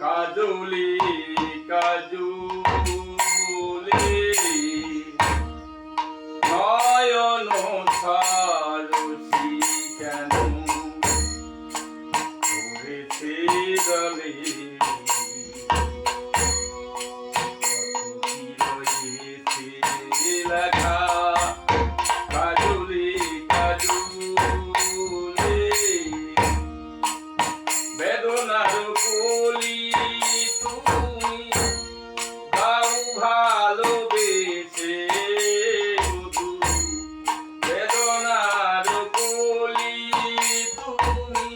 কাজলি কাজলি নয়ন সারসি কেন করেছে দলে লেখা কাজলি কাজলি বেদনার কলি তুমি দাও ভালোবেসে বধূ বেদনার কলি তুমি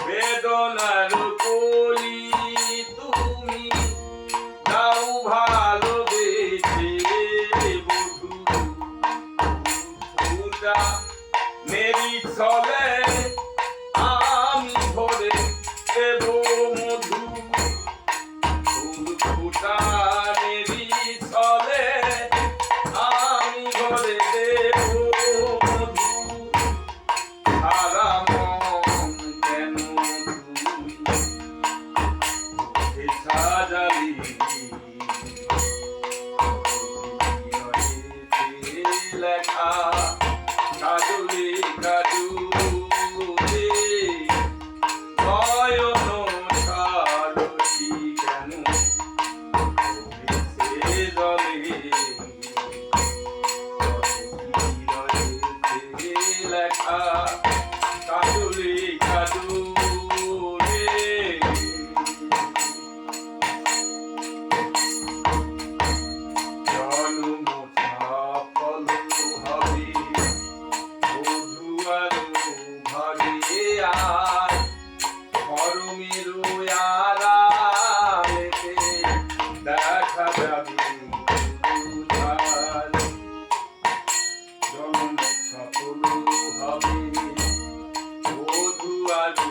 বেদনার কলি তুমি দাও ভালোবেসে বধূ মেরি চলে আমি ভরে দেব মধু ফুটা মেরি চলে আমি ভরে দেব মধু সারা মন কেন তুই সাজালি লেখা কাজলি কাজলি নয়ন সারসি কেন করেছে জলে লেখা কাজলি কাজলি দেখা যাবে জন্ম সফল হবে বধূ আর